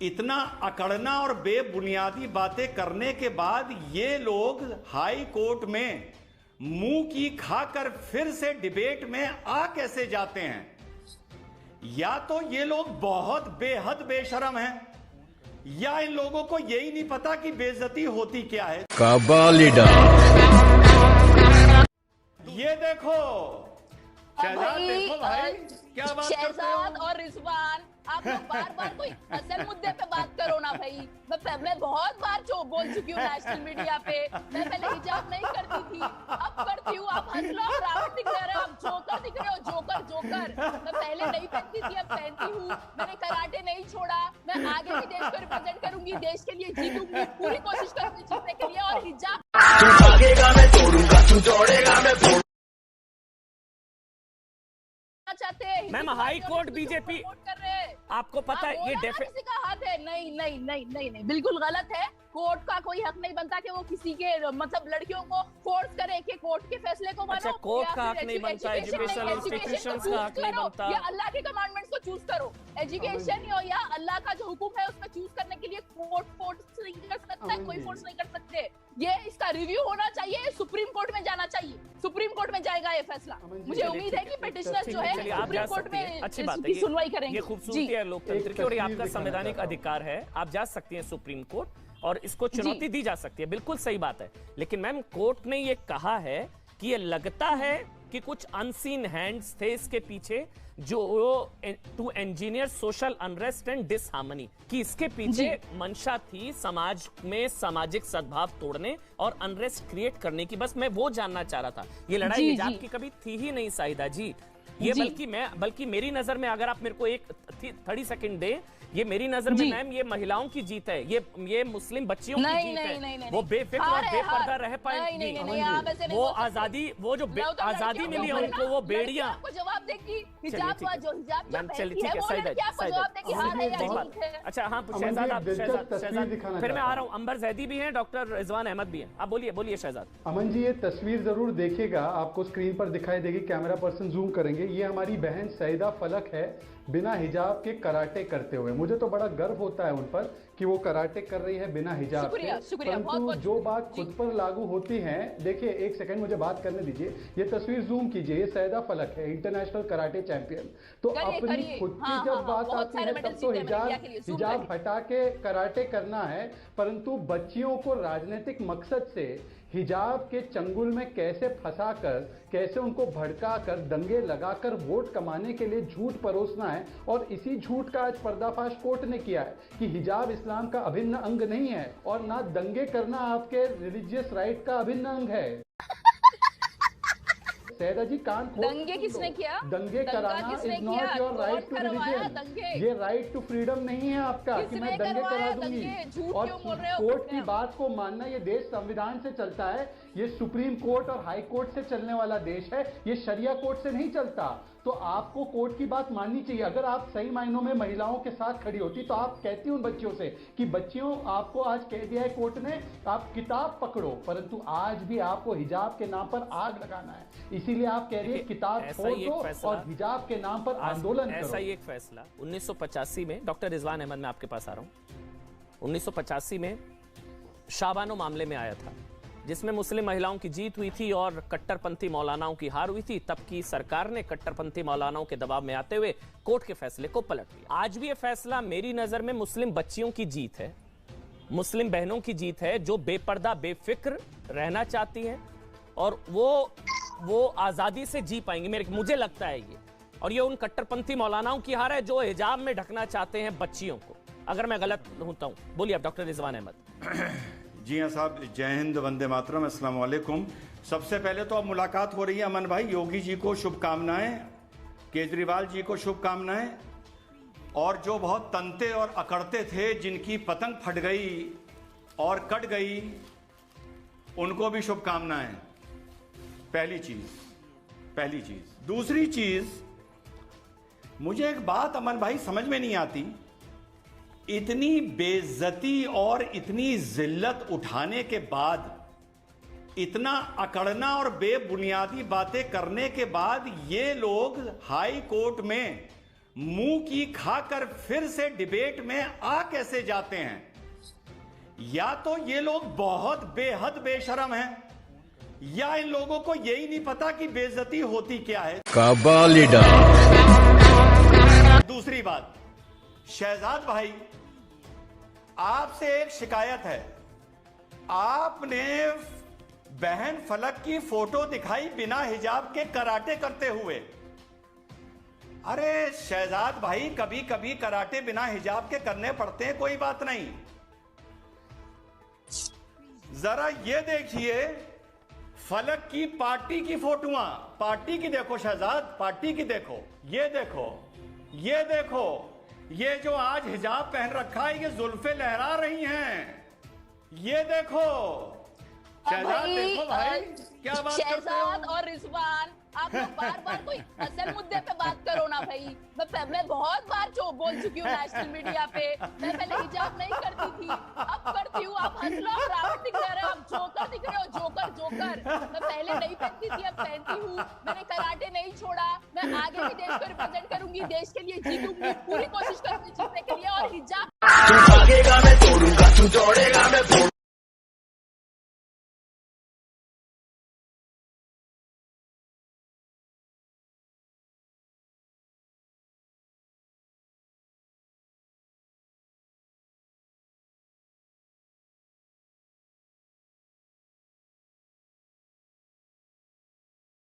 इतना अकड़ना और बेबुनियादी बातें करने के बाद ये लोग हाई कोर्ट में मुंह की खाकर फिर से डिबेट में आ कैसे जाते हैं? या तो ये लोग बहुत बेहद बेशरम हैं, या इन लोगों को यही नहीं पता कि बेइज्जती होती क्या है। ये देखो शहजाद, देखो भाई क्या बात करते हो। शहजाद और रिजवान, आप लोग बार-बार कोई असल मुद्दे पे बात करो ना भाई। मैं बहुत बार जो बोल चुकी हूँ नेशनल मीडिया पे, मैं पहले हिजाब नहीं करती थी, अब करती हूँ। आप हंस लो, रावण दिख रहे हो, आप जोकर दिख रहे हो, जोकर जोकर। मैं पहले नहीं पहनती थी, अब पहनती हूँ। मैंने कराटे नहीं छोड़ा, मैं आगे भी देश को रिप्रेजेंट करूंगी, देश के लिए जीतूंगी, पूरी कोशिश करूंगी जीतने के लिए। और हिजाब चाहते हैं मैम, हाई कोर्ट बीजेपी कर रहे हैं। आपको पता है ये किसी का हाथ है? नहीं नहीं नहीं नहीं नहीं, बिल्कुल गलत है। कोर्ट का कोई हक नहीं बनता कि वो किसी के मतलब लड़कियों को फोर्स करे कि कोर्ट के फैसले को मानो। अच्छा, कोर्ट का हक नहीं बनता, एजुकेशनल इंस्टीट्यूशंस का हक नहीं बनता, या अल्लाह के कमांडमेंट्स को चूज करो। एजुकेशन या अल्लाह का जो हुक्म है उसमें चूज करने के लिए कोर्ट फोर्स नहीं कर सकता, कोई फोर्स नहीं कर सकते। ये इसका रिव्यू होना चाहिए, सुप्रीम कोर्ट में जाना चाहिए, सुप्रीम कोर्ट में जाएगा ये फैसला। मुझे उम्मीद है कि पिटिशनर जो है सुप्रीम कोर्ट में अच्छी बात इसकी सुनवाई करेंगे। ये खूबसूरती है लोकतंत्र की और ये आपका संवैधानिक अधिकार है, आप जा सकती हैं सुप्रीम कोर्ट और इसको चुनौती दी जा सकती है, बिल्कुल सही बात है। लेकिन मैम, कोर्ट ने ये कहा है कि ये लगता है कि कुछ अनसीन हैंड्स थे इसके पीछे, जो to engineer social unrest and disharmony, कि इसके पीछे मंशा थी समाज में सामाजिक सद्भाव तोड़ने और अनरेस्ट क्रिएट करने की। बस मैं वो जानना चाह रहा था। ये लड़ाई हिजाब की कभी थी ही नहीं साहिदा जी, ये बल्कि मेरी नजर में, अगर आप मेरे को एक 30 सेकंड दे, ये मेरी नजर में मैम ये महिलाओं की जीत है, ये मुस्लिम बच्चियों की जीत है। नहीं, वो बेफिक्र और बेपर्दा रह पाएंगी, वो आजादी, वो जो आजादी मिली है उनको, वो बेड़ियां जवाब देगी। हिजाब जो मैम, चलिए ठीक है, सही। अच्छा हाँ, शहजाद, फिर मैं आ रहा हूँ। अंबर जैदी भी हैं, डॉक्टर रिजवान अहमद भी हैं। आप बोलिए शहजाद। अमन जी, ये तस्वीर जरूर देखिएगा, आपको स्क्रीन पर दिखाई देगी, कैमरा पर्सन जूम करेंगे। ये हमारी बहन सईदा फलक है, बिना हिजाब के कराटे करते हुए। मुझे तो बड़ा गर्व होता है उन पर कि वो कराटे कर रही है बिना हिजाब के। परंतु जो बात खुद पर लागू होती है, देखिए एक सेकंड मुझे बात करने दीजिए। ये तस्वीर जूम कीजिए, ये सईदा फलक है, इंटरनेशनल कराटे चैंपियन। तो अपनी खुद की जब बात आती है तब तो हिजाब हटा के कराटे करना है, परंतु बच्चियों को राजनीतिक मकसद से हिजाब के चंगुल में कैसे फंसाकर, कैसे उनको भड़काकर, दंगे लगाकर वोट कमाने के लिए झूठ परोसना है। और इसी झूठ का आज पर्दाफाश कोर्ट ने किया है कि हिजाब इस्लाम का अभिन्न अंग नहीं है और ना दंगे करना आपके रिलीजियस राइट का अभिन्न अंग है। सैदा जी, कान खोल। दंगे किसने किया? दंगे कराना is not your right to religion. ये राइट टू फ्रीडम नहीं है आपका कि मैं दंगे करा दूंगी। और कोर्ट की बात को मानना, ये देश संविधान से चलता है, ये सुप्रीम कोर्ट और हाई कोर्ट से चलने वाला देश है, ये शरिया कोर्ट से नहीं चलता। तो आपको कोर्ट की बात माननी चाहिए। अगर आप सही मायनों में महिलाओं के साथ खड़ी होती तो आप कहती उन बच्चियों से कि बच्चियों, आपको आज कह दिया है कोर्ट ने, आप किताब पकड़ो, परंतु आज भी आपको हिजाब के नाम पर आग लगाना है। इसीलिए आप कह रही है किताब छोड़ दो और हिजाब के नाम पर आंदोलन करो। ऐसा ही एक फैसला 1985 में, डॉक्टर रिजवान अहमद, मैं आपके पास आ रहा हूं, 1985 में शाबानो मामले में आया था, जिसमें मुस्लिम महिलाओं की जीत हुई थी और कट्टरपंथी मौलानाओं की हार हुई थी। तब की सरकार ने कट्टरपंथी मौलानाओं के दबाव में आते हुए कोर्ट के फैसले को पलट दिया। आज भी यह फैसला मेरी नजर में मुस्लिम बच्चियों की जीत है, मुस्लिम बहनों की जीत है, जो बेपर्दा बेफिक्र रहना चाहती हैं और वो आजादी से जी पाएंगी, मुझे लगता है ये। और ये उन कट्टरपंथी मौलानाओं की हार है जो हिजाब में ढकना चाहते हैं बच्चियों को। अगर मैं गलत होता हूं, बोलिए आप डॉक्टर रिजवान अहमद। जी हाँ साहब, जय हिंद, वंदे मातरम, अस्सलाम वालेकुम। सबसे पहले तो अब मुलाकात हो रही है अमन भाई, योगी जी को शुभकामनाएं, केजरीवाल जी को शुभकामनाएं, और जो बहुत तंते और अकड़ते थे, जिनकी पतंग फट गई और कट गई, उनको भी शुभकामनाएं। पहली चीज। दूसरी चीज, मुझे एक बात अमन भाई समझ में नहीं आती, इतनी बेइज्जती और इतनी जिल्लत उठाने के बाद, इतना अकड़ना और बेबुनियादी बातें करने के बाद, ये लोग हाई कोर्ट में मुंह की खाकर फिर से डिबेट में आ कैसे जाते हैं? या तो ये लोग बहुत बेहद बेशरम हैं, या इन लोगों को यही नहीं पता कि बेइज्जती होती क्या है। दूसरी बात, शहजाद भाई, आपसे एक शिकायत है। आपने बहन फलक की फोटो दिखाई बिना हिजाब के कराटे करते हुए। अरे शहजाद भाई, कभी कभी कराटे बिना हिजाब के करने पड़ते हैं, कोई बात नहीं। जरा ये देखिए फलक की पार्टी की फोटोआं, पार्टी की देखो शहजाद, पार्टी की देखो, ये देखो, ये देखो, ये जो आज हिजाब पहन रखा है, ये जुल्फे लहरा रही हैं, ये देखो शहजाद, देखो भाई क्या बात करते हो। शहजाद और रिजवान, आप लोग बार बार कोई असल मुद्दे पे बात करो ना भाई। मैं बहुत बार जो बोल चुकी हूँ नेशनल मीडिया पे। मैं पहले हिजाब नहीं करती थी, अब करती हूँ। आप हंस लो, आप रावण दिख रहे हो, आप जोकर दिख रहे हो, जोकर जोकर। मैं पहले नहीं पहनती थी, अब पहनती हूँ। मैंने कराटे नहीं छोड़ा, मैं आगे भी देश को रिप्रेजेंट करूंगी, देश के लिए जीतूंगी, पूरी कोशिश करूंगी जीतने के लिए। और हिजाब